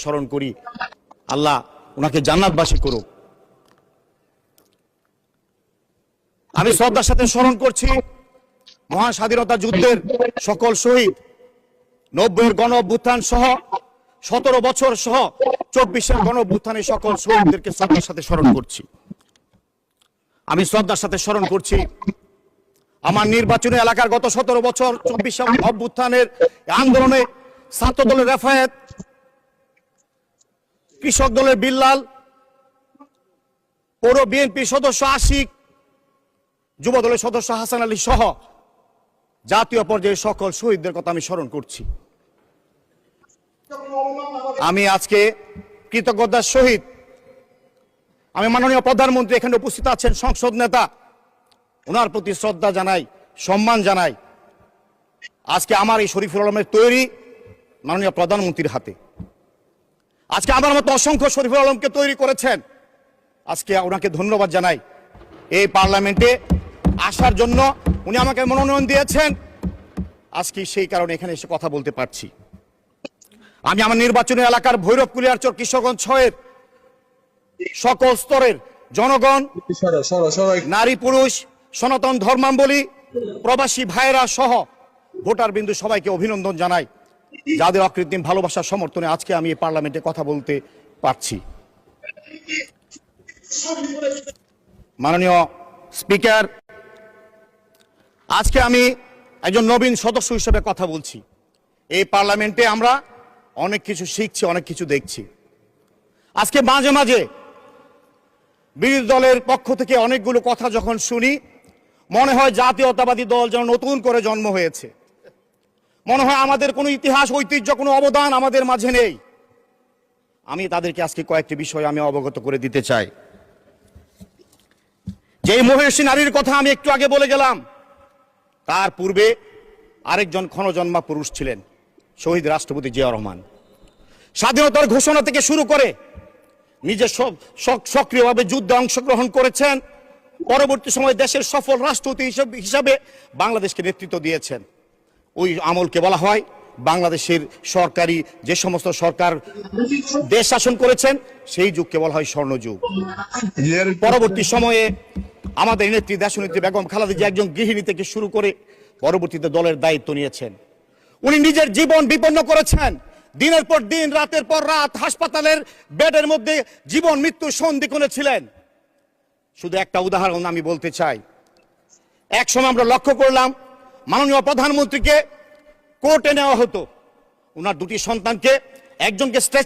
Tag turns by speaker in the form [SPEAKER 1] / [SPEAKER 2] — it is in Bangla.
[SPEAKER 1] স্মরণ করি, আল্লাহ ওনাকে জান্নাতবাসী করুক। আমি শ্রদ্ধার সাথে স্মরণ করছি মহান স্বাধীনতা যুদ্ধের সকল শহীদ, 90-এর গণ অভ্যুত্থান সহ 17 বছর সহ 24-এর গণ অভ্যুত্থানের সকল শহীদদেরকে শ্রদ্ধার সাথে স্মরণ করছি। আমি শ্রদ্ধার সাথে স্মরণ করছি আমার নির্বাচনী এলাকার গত 17 বছর 24 অভ্যুত্থানের আন্দোলনে ছাত্র দলের রেফায়েত, কৃষক দলের বিল্লাল, পৌর বিএনপি সদস্য আশিক, যুব দলের সদস্য হাসান আলী সহ জাতীয় পর্যায়ে সকল শহীদদের কথা আমি স্মরণ করছি। আমি আজকে কৃতজ্ঞতার সহিত আমি মাননীয় প্রধানমন্ত্রী এখানে উপস্থিত আছেন, সংসদ নেতা, ওনার প্রতি শ্রদ্ধা জানাই, সম্মান জানাই। আজকে আমার এই শরীফুল আলমের তৈরি মাননীয় প্রধানমন্ত্রীর হাতে। আজকে আমার মতো অসংখ্য শরীফুল আলমকে তৈরি করেছেন, আজকে ওনাকে ধন্যবাদ জানাই। এই পার্লামেন্টে আসার জন্য উনি আমাকে মনোনয়ন দিয়েছেন, আজকে সেই কারণে এখানে এসে কথা বলতে পারছি। আমি আমার নির্বাচনী এলাকার ভৈরব কুলিয়ারচর কিশোরগঞ্জ 6-এর সকল স্তরের জনগণ, নারী পুরুষ, সনাতন ধর্মাবলম্বী, প্রবাসী ভাইরা সহ ভোটার বিন্দু সবাইকে অভিনন্দন জানাই, যাদের অকৃত্রিম ভালোবাসার সমর্থনে আজকে আমি এই পার্লামেন্টে কথা বলতে পারছি। মাননীয় স্পিকার, আজকে আমি একজন নবীন সদস্য হিসেবে কথা বলছি। এই পার্লামেন্টে আমরা অনেক কিছু শিখছি, অনেক কিছু দেখছি। আজকে মাঝে মাঝে বিরোধী দলের পক্ষ থেকে অনেকগুলো কথা যখন শুনি, মনে হয় জাতীয়তাবাদী দল যেন নতুন করে জন্ম হয়েছে, মনে হয় আমাদের কোনো ইতিহাস, ঐতিহ্য, কোনো অবদান আমাদের মাঝে নেই। আমি তাদেরকে আজকে কয়েকটি বিষয় আমি অবগত করে দিতে চাই। যে মহিষী নারীর কথা আমি একটু আগে বলে গেলাম, তার পূর্বে আরেকজন ক্ষণজন্মা পুরুষ ছিলেন, শহীদ রাষ্ট্রপতি জিয়াউর রহমান। স্বাধীনতার ঘোষণা থেকে শুরু করে নিজে সক্রিয়ভাবে যুদ্ধে অংশগ্রহণ করেছেন, পরবর্তী সময়ে দেশের সফল রাষ্ট্রপতি হিসাবে বাংলাদেশকে নেতৃত্ব দিয়েছেন। ওই আমলকে বলা হয় বাংলাদেশের সরকারি যে সমস্ত সরকার দেশ শাসন করেছেন সেই যুগকে বলা হয় স্বর্ণযুগ। পরবর্তী সময়ে আমাদের নেত্রী দেশনেত্রী বেগম খালেদা জিয়া একজন গৃহিণী থেকে শুরু করে পরবর্তীতে দলের দায়িত্ব নিয়েছেন। উনি নিজের জীবন বিপন্ন করেছেন, দিনের পর দিন, রাতের পর রাত হাসপাতালের বেডের মধ্যে জীবন মৃত্যু সন্ধিক্ষণে ছিলেন। শুধু একটা উদাহরণ আমি বলতে চাই। এক সময় আমরা লক্ষ্য করলাম মাননীয় প্রধানমন্ত্রীকে কোর্টে নেওয়া হতো, ওনার দুটি সন্তানকে, একজনকে স্ট্রেচার